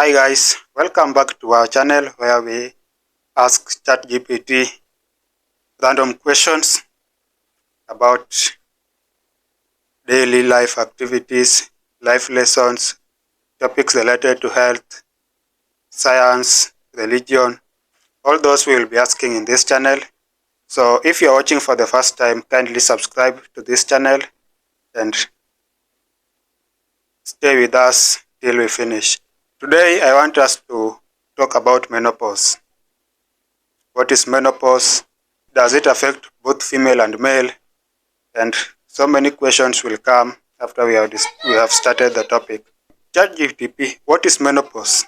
Hi guys, welcome back to our channel where we ask ChatGPT random questions about daily life activities, life lessons, topics related to health, science, religion. All those we will be asking in this channel. So if you're watching for the first time, kindly subscribe to this channel and stay with us till we finish. Today I want us to talk about menopause. What is menopause? Does it affect both female and male? And so many questions will come after we have started the topic. ChatGPT, what is menopause?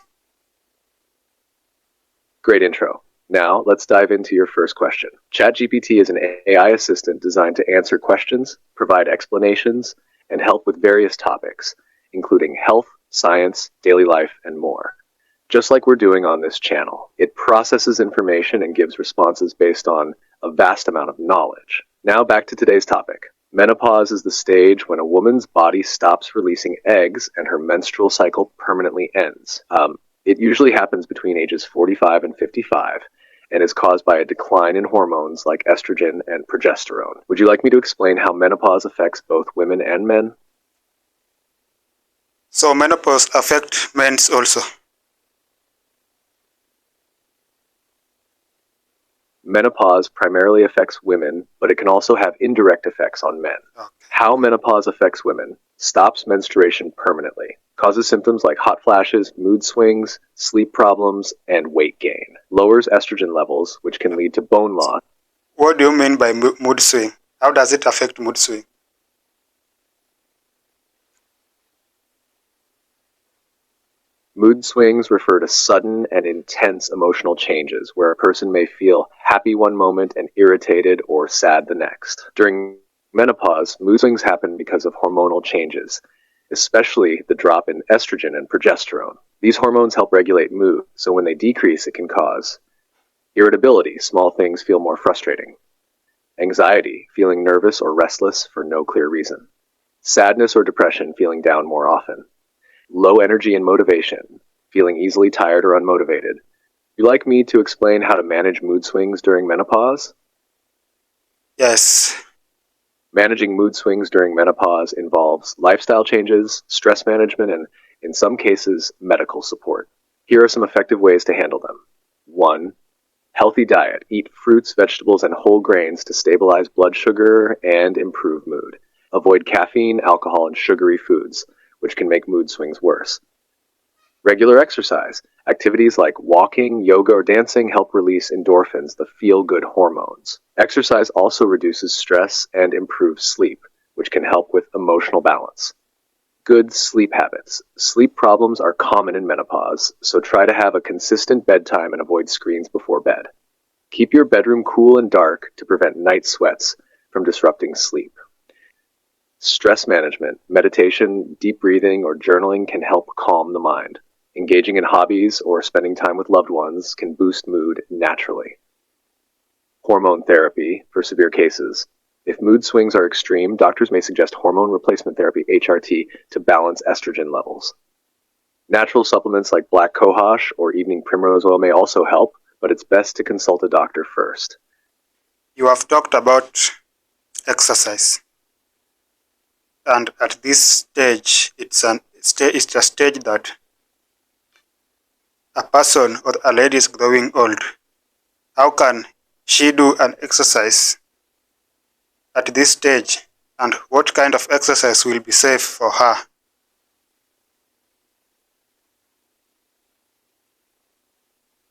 Great intro. Now, let's dive into your first question. ChatGPT is an AI assistant designed to answer questions, provide explanations, and help with various topics, including health, science, daily life, and more. Just like we're doing on this channel, it processes information and gives responses based on a vast amount of knowledge. Now back to today's topic. Menopause is the stage when a woman's body stops releasing eggs and her menstrual cycle permanently ends. It usually happens between ages 45 and 55 and is caused by a decline in hormones like estrogen and progesterone. Would you like me to explain how menopause affects both women and men? So menopause affects men also. Menopause primarily affects women, but it can also have indirect effects on men. Okay. How menopause affects women: stops menstruation permanently, causes symptoms like hot flashes, mood swings, sleep problems, and weight gain, lowers estrogen levels, which can lead to bone loss. What do you mean by mood swing? How does it affect mood swing? Mood swings refer to sudden and intense emotional changes, where a person may feel happy one moment and irritated or sad the next. During menopause, mood swings happen because of hormonal changes, especially the drop in estrogen and progesterone. These hormones help regulate mood, so when they decrease, it can cause irritability, small things feel more frustrating; anxiety, feeling nervous or restless for no clear reason; sadness or depression, feeling down more often; low energy and motivation, feeling easily tired or unmotivated. You like me to explain how to manage mood swings during menopause? Yes. Managing mood swings during menopause involves lifestyle changes, stress management, and, in some cases, medical support. Here are some effective ways to handle them. 1. Healthy diet. Eat fruits, vegetables, and whole grains to stabilize blood sugar and improve mood. Avoid caffeine, alcohol, and sugary foods, which can make mood swings worse. Regular exercise. Activities like walking, yoga, or dancing help release endorphins, the feel-good hormones. Exercise also reduces stress and improves sleep, which can help with emotional balance. Good sleep habits. Sleep problems are common in menopause, so try to have a consistent bedtime and avoid screens before bed. Keep your bedroom cool and dark to prevent night sweats from disrupting sleep. Stress management, meditation, deep breathing, or journaling can help calm the mind. Engaging in hobbies or spending time with loved ones can boost mood naturally. Hormone therapy for severe cases. If mood swings are extreme, doctors may suggest hormone replacement therapy, HRT, to balance estrogen levels. Natural supplements like black cohosh or evening primrose oil may also help, but it's best to consult a doctor first. You have talked about exercise. And at this stage, it's a stage that a person or a lady is growing old. How can she do an exercise at this stage? And what kind of exercise will be safe for her?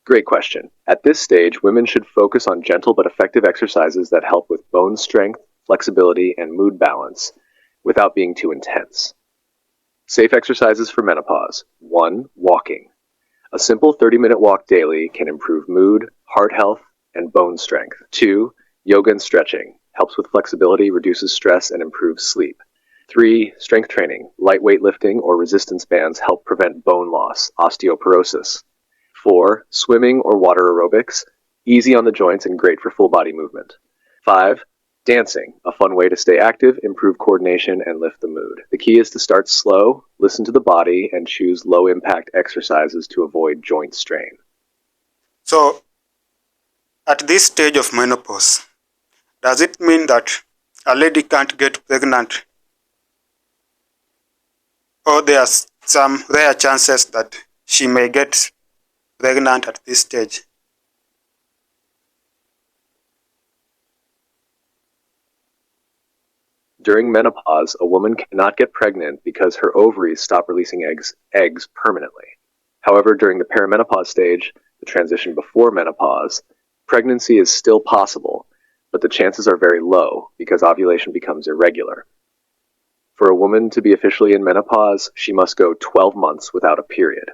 Great question. At this stage, women should focus on gentle but effective exercises that help with bone strength, flexibility, and mood balance without being too intense. Safe exercises for menopause. 1. Walking. A simple 30-minute walk daily can improve mood, heart health, and bone strength. 2. Yoga and stretching. Helps with flexibility, reduces stress, and improves sleep. 3. Strength training. Light weightlifting or resistance bands help prevent bone loss, osteoporosis. 4. Swimming or water aerobics. Easy on the joints and great for full body movement. 5. Dancing, a fun way to stay active, improve coordination, and lift the mood. The key is to start slow, listen to the body, and choose low-impact exercises to avoid joint strain. So, at this stage of menopause, does it mean that a lady can't get pregnant? Or there are some rare chances that she may get pregnant at this stage? During menopause, a woman cannot get pregnant because her ovaries stop releasing eggs permanently. However, during the perimenopause stage, the transition before menopause, pregnancy is still possible, but the chances are very low because ovulation becomes irregular. For a woman to be officially in menopause, she must go 12 months without a period.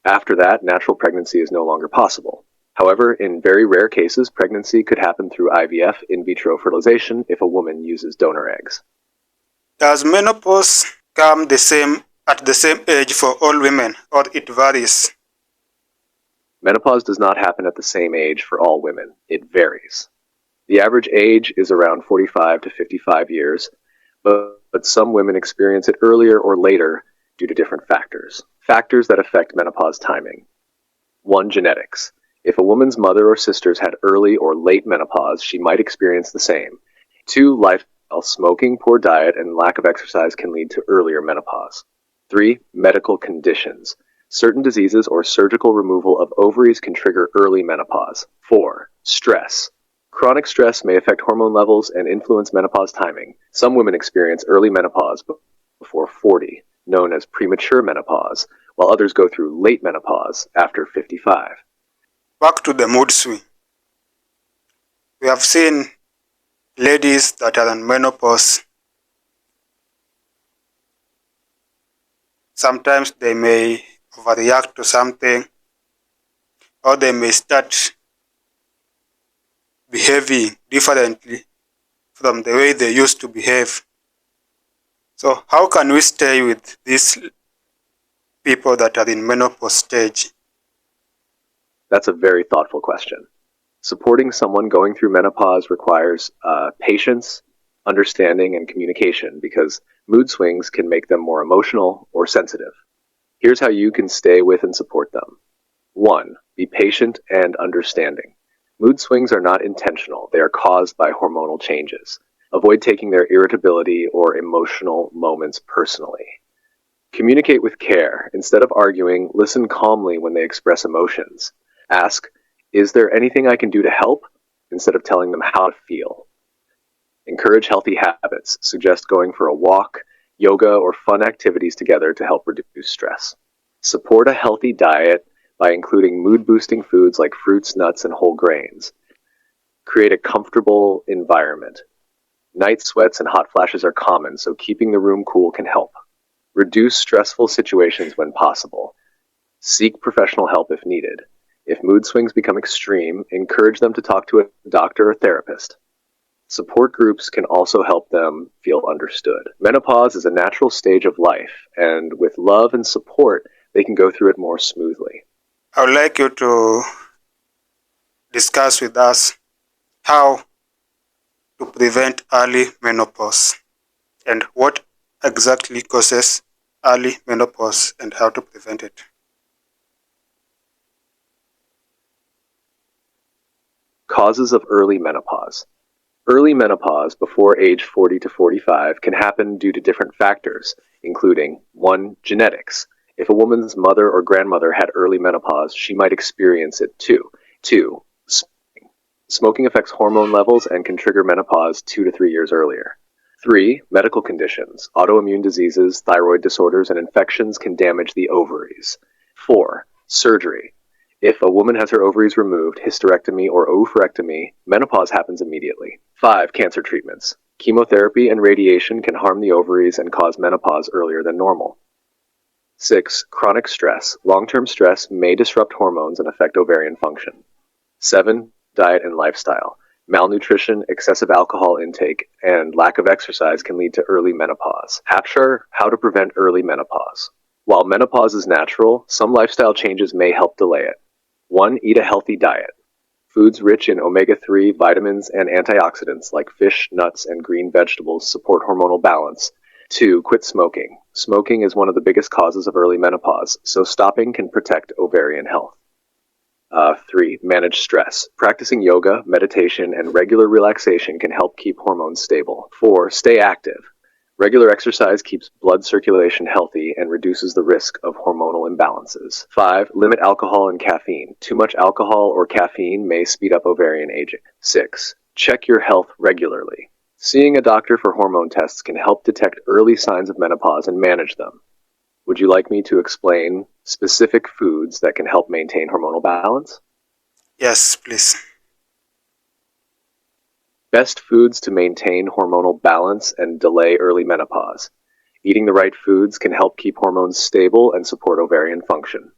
After that, natural pregnancy is no longer possible. However, in very rare cases, pregnancy could happen through IVF, in vitro fertilization, if a woman uses donor eggs. Does menopause come at the same age for all women, or it varies? Menopause does not happen at the same age for all women. It varies. The average age is around 45 to 55 years, but some women experience it earlier or later due to different factors. Factors that affect menopause timing. 1. Genetics. If a woman's mother or sisters had early or late menopause, she might experience the same. 2. Lifestyle. Smoking, poor diet, and lack of exercise can lead to earlier menopause. 3. Medical conditions. Certain diseases or surgical removal of ovaries can trigger early menopause. 4. Stress. Chronic stress may affect hormone levels and influence menopause timing. Some women experience early menopause before 40, known as premature menopause, while others go through late menopause after 55. Back to the mood swing. We have seen ladies that are in menopause. Sometimes they may overreact to something, or they may start behaving differently from the way they used to behave. So how can we stay with these people that are in menopause stage? That's a very thoughtful question. Supporting someone going through menopause requires patience, understanding, and communication because mood swings can make them more emotional or sensitive. Here's how you can stay with and support them. 1. Be patient and understanding. Mood swings are not intentional. They are caused by hormonal changes. Avoid taking their irritability or emotional moments personally. Communicate with care. Instead of arguing, listen calmly when they express emotions. Ask, is there anything I can do to help? Instead of telling them how to feel. Encourage healthy habits. Suggest going for a walk, yoga, or fun activities together to help reduce stress. Support a healthy diet by including mood-boosting foods like fruits, nuts, and whole grains. Create a comfortable environment. Night sweats and hot flashes are common, so keeping the room cool can help. Reduce stressful situations when possible. Seek professional help if needed. If mood swings become extreme, encourage them to talk to a doctor or therapist. Support groups can also help them feel understood. Menopause is a natural stage of life, and with love and support, they can go through it more smoothly. I would like you to discuss with us how to prevent early menopause and what exactly causes early menopause and how to prevent it. Causes of early menopause. Early menopause before age 40 to 45 can happen due to different factors, including 1. Genetics. If a woman's mother or grandmother had early menopause, she might experience it too. 2. Smoking. Smoking affects hormone levels and can trigger menopause 2 to 3 years earlier. 3. Medical conditions. Autoimmune diseases, thyroid disorders, and infections can damage the ovaries. 4. Surgery. If a woman has her ovaries removed, hysterectomy or oophorectomy, menopause happens immediately. 5. Cancer treatments. Chemotherapy and radiation can harm the ovaries and cause menopause earlier than normal. 6. Chronic stress. Long-term stress may disrupt hormones and affect ovarian function. 7. Diet and lifestyle. Malnutrition, excessive alcohol intake, and lack of exercise can lead to early menopause. How to prevent early menopause. While menopause is natural, some lifestyle changes may help delay it. 1. Eat a healthy diet. Foods rich in omega-3 vitamins and antioxidants like fish, nuts, and green vegetables support hormonal balance. 2. Quit smoking. Smoking is one of the biggest causes of early menopause, so stopping can protect ovarian health. 3. Manage stress. Practicing yoga, meditation, and regular relaxation can help keep hormones stable. 4. Stay active. Regular exercise keeps blood circulation healthy and reduces the risk of hormonal imbalances. 5. Limit alcohol and caffeine. Too much alcohol or caffeine may speed up ovarian aging. 6. Check your health regularly. Seeing a doctor for hormone tests can help detect early signs of menopause and manage them. Would you like me to explain specific foods that can help maintain hormonal balance? Yes, please. Best foods to maintain hormonal balance and delay early menopause. Eating the right foods can help keep hormones stable and support ovarian function.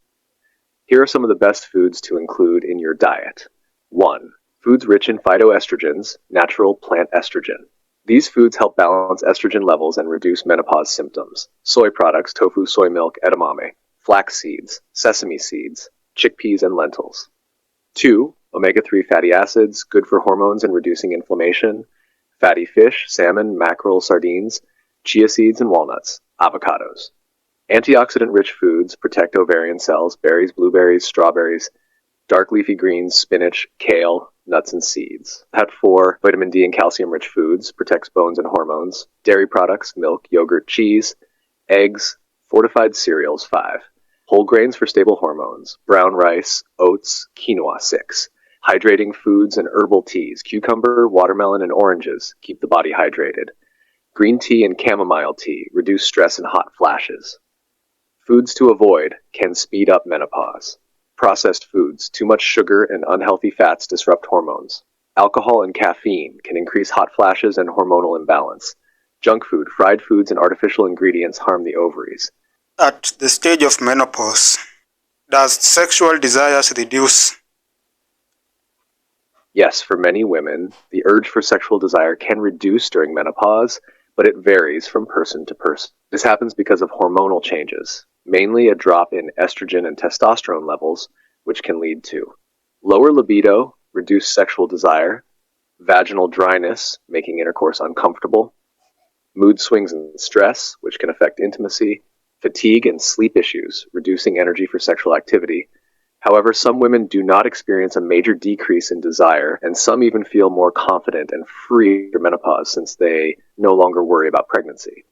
Here are some of the best foods to include in your diet. 1. Foods rich in phytoestrogens, natural plant estrogen. These foods help balance estrogen levels and reduce menopause symptoms. Soy products, tofu, soy milk, edamame, flax seeds, sesame seeds, chickpeas, and lentils. 2. Omega-3 fatty acids, good for hormones and reducing inflammation. Fatty fish, salmon, mackerel, sardines, chia seeds, and walnuts. Avocados. Antioxidant-rich foods protect ovarian cells, berries, blueberries, strawberries, dark leafy greens, spinach, kale, nuts, and seeds. At 4, vitamin D and calcium-rich foods, protects bones and hormones. Dairy products, milk, yogurt, cheese, eggs, fortified cereals. 5. Whole grains for stable hormones, brown rice, oats, quinoa. 6. Hydrating foods and herbal teas, cucumber, watermelon, and oranges, keep the body hydrated. Green tea and chamomile tea, reduce stress and hot flashes. Foods to avoid can speed up menopause. Processed foods, too much sugar and unhealthy fats disrupt hormones. Alcohol and caffeine can increase hot flashes and hormonal imbalance. Junk food, fried foods, and artificial ingredients harm the ovaries. At the stage of menopause, does sexual desires reduce? Yes, for many women, the urge for sexual desire can reduce during menopause, but it varies from person to person. This happens because of hormonal changes, mainly a drop in estrogen and testosterone levels, which can lead to lower libido, reduced sexual desire, vaginal dryness, making intercourse uncomfortable, mood swings and stress, which can affect intimacy, fatigue and sleep issues, reducing energy for sexual activity. However, some women do not experience a major decrease in desire, and some even feel more confident and free after menopause since they no longer worry about pregnancy.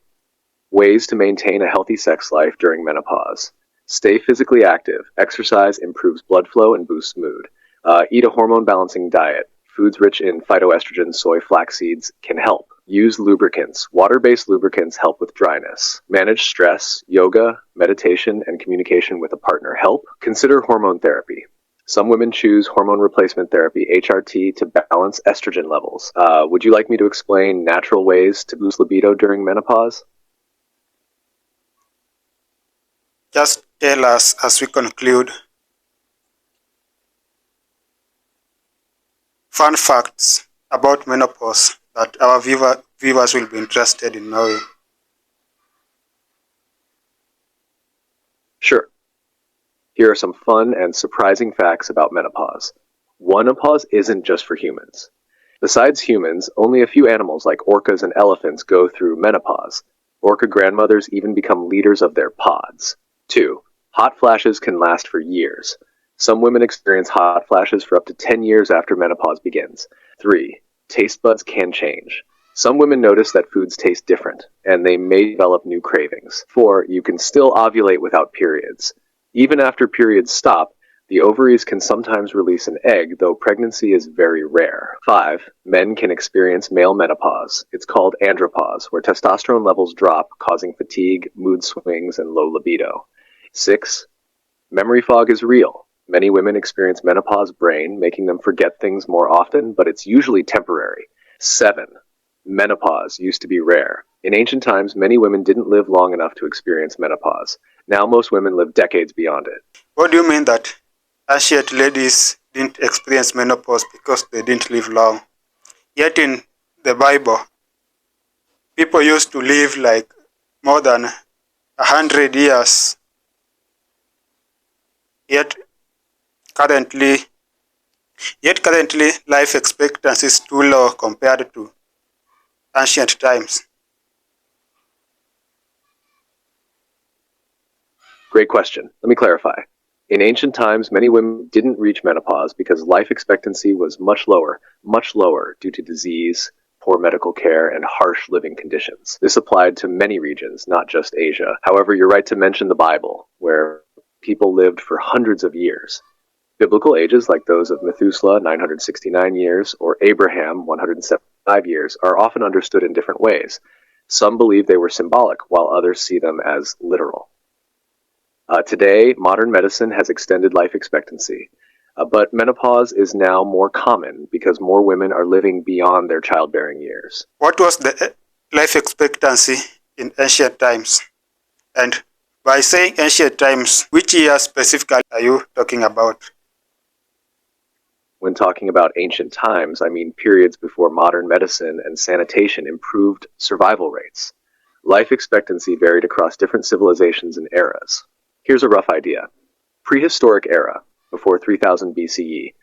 Ways to maintain a healthy sex life during menopause. Stay physically active. Exercise improves blood flow and boosts mood. Eat a hormone-balancing diet. Foods rich in phytoestrogen, soy, flax seeds can help. Use lubricants. Water-based lubricants help with dryness. Manage stress. Yoga, meditation, and communication with a partner help. Consider hormone therapy. Some women choose hormone replacement therapy, HRT, to balance estrogen levels. Would you like me to explain natural ways to boost libido during menopause? Just tell us as we conclude. Fun facts about menopause that our viewers will be interested in knowing. Sure. Here are some fun and surprising facts about menopause. 1. Menopause isn't just for humans. Besides humans, only a few animals like orcas and elephants go through menopause. Orca grandmothers even become leaders of their pods. 2. Hot flashes can last for years. Some women experience hot flashes for up to 10 years after menopause begins. 3. Taste buds can change. Some women notice that foods taste different, and they may develop new cravings. 4. You can still ovulate without periods. Even after periods stop, the ovaries can sometimes release an egg, though pregnancy is very rare. 5. Men can experience male menopause. It's called andropause, where testosterone levels drop, causing fatigue, mood swings, and low libido. 6. Memory fog is real. Many women experience menopause brain, making them forget things more often, but it's usually temporary. 7. Menopause used to be rare. In ancient times, many women didn't live long enough to experience menopause. Now most women live decades beyond it. What do you mean that ancient ladies didn't experience menopause because they didn't live long? Yet in the Bible, people used to live like more than 100 years. Yet currently, Yet currently, life expectancy is too low compared to ancient times. Great question. Let me clarify. In ancient times, many women didn't reach menopause because life expectancy was much lower due to disease, poor medical care, and harsh living conditions. This applied to many regions, not just Asia. However, you're right to mention the Bible, where people lived for hundreds of years. Biblical ages, like those of Methuselah, 969 years, or Abraham, 175 years, are often understood in different ways. Some believe they were symbolic, while others see them as literal. Today, modern medicine has extended life expectancy, but menopause is now more common because more women are living beyond their childbearing years. What was the life expectancy in ancient times? And by saying ancient times, which year specifically are you talking about? When talking about ancient times, I mean periods before modern medicine and sanitation improved survival rates. Life expectancy varied across different civilizations and eras. Here's a rough idea. Prehistoric era, before 3000 BCE,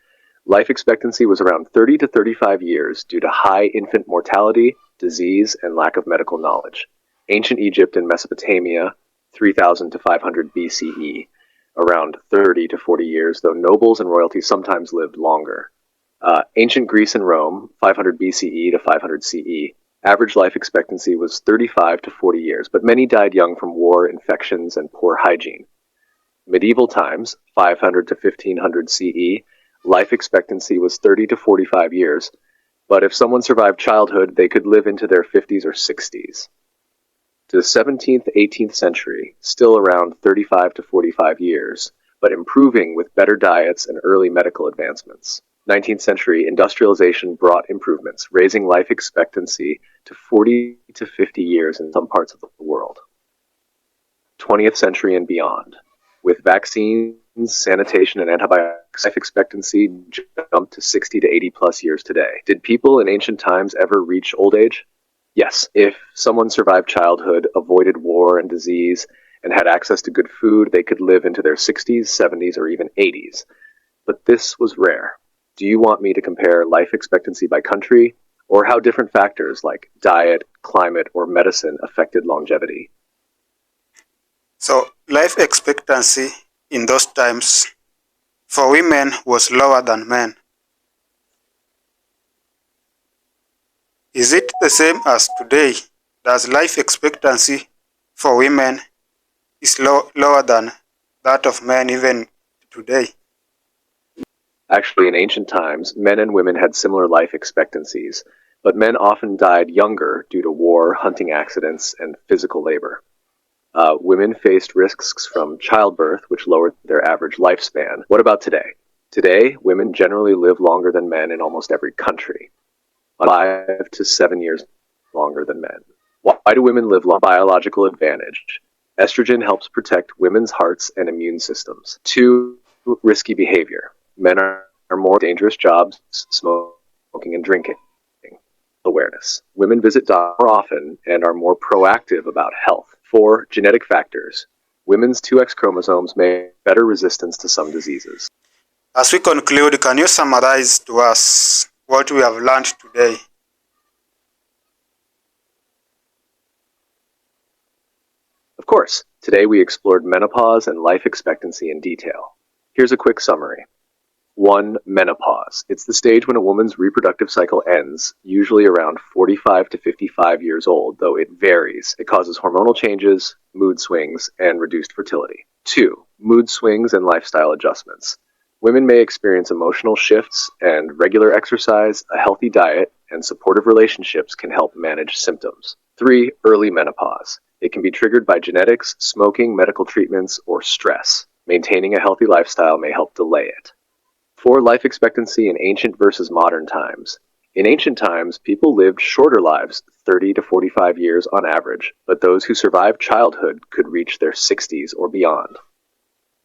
life expectancy was around 30 to 35 years due to high infant mortality, disease, and lack of medical knowledge. Ancient Egypt and Mesopotamia, 3000 to 500 BCE, around 30 to 40 years, though nobles and royalty sometimes lived longer. Ancient Greece and Rome, 500 BCE to 500 CE, average life expectancy was 35 to 40 years, but many died young from war, infections, and poor hygiene. Medieval times, 500 to 1500 CE, life expectancy was 30 to 45 years, but if someone survived childhood, they could live into their 50s or 60s. To the 17th, 18th century, still around 35 to 45 years, but improving with better diets and early medical advancements. 19th century industrialization brought improvements, raising life expectancy to 40 to 50 years in some parts of the world. 20th century and beyond. With vaccines, sanitation, and antibiotics, life expectancy jumped to 60 to 80 plus years today. Did people in ancient times ever reach old age? Yes, if someone survived childhood, avoided war and disease, and had access to good food, they could live into their 60s, 70s, or even 80s. But this was rare. Do you want me to compare life expectancy by country, or how different factors like diet, climate, or medicine affected longevity? So, life expectancy in those times for women was lower than men. Is it the same as today? Does life expectancy for women is lower than that of men even today? Actually, in ancient times, men and women had similar life expectancies, but men often died younger due to war, hunting accidents, and physical labor. Women faced risks from childbirth, which lowered their average lifespan. What about today? Today, women generally live longer than men in almost every country, 5 to 7 years longer than men. Why do women live long? Biological advantage. Estrogen helps protect women's hearts and immune systems. 2, risky behavior. Men are more dangerous jobs, smoking and drinking. Awareness. Women visit doctors more often and are more proactive about health. 4, genetic factors. Women's 2X chromosomes may have better resistance to some diseases. As we conclude, can you summarize to us what we have learned today? Of course, today we explored menopause and life expectancy in detail. Here's a quick summary. 1. Menopause. It's the stage when a woman's reproductive cycle ends, usually around 45 to 55 years old, though it varies. It causes hormonal changes, mood swings, and reduced fertility. 2. Mood swings and lifestyle adjustments. Women may experience emotional shifts, and regular exercise, a healthy diet, and supportive relationships can help manage symptoms. 3. Early menopause. It can be triggered by genetics, smoking, medical treatments, or stress. Maintaining a healthy lifestyle may help delay it. 4. Life expectancy in ancient versus modern times. In ancient times, people lived shorter lives, 30 to 45 years on average, but those who survived childhood could reach their 60s or beyond.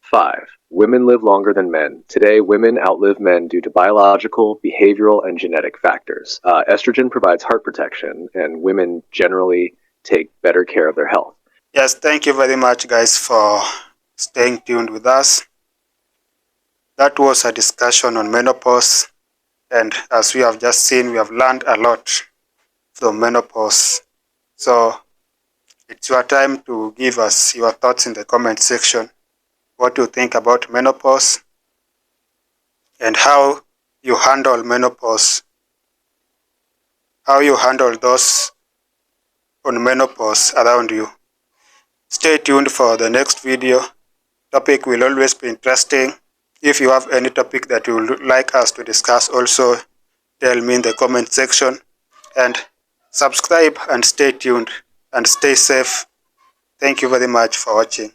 5. Women live longer than men. Today, women outlive men due to biological, behavioral, and genetic factors. Estrogen provides heart protection, and women generally take better care of their health. Yes, thank you very much, guys, for staying tuned with us. that was a discussion on menopause, and as we have just seen, we have learned a lot from menopause. So it's your time to give us your thoughts in the comment section, what you think about menopause and how you handle menopause, how you handle those on menopause around you. Stay tuned for the next video. Topic will always be interesting. If you have any topic that you would like us to discuss, also tell me in the comment section, and subscribe and stay tuned and stay safe. Thank you very much for watching.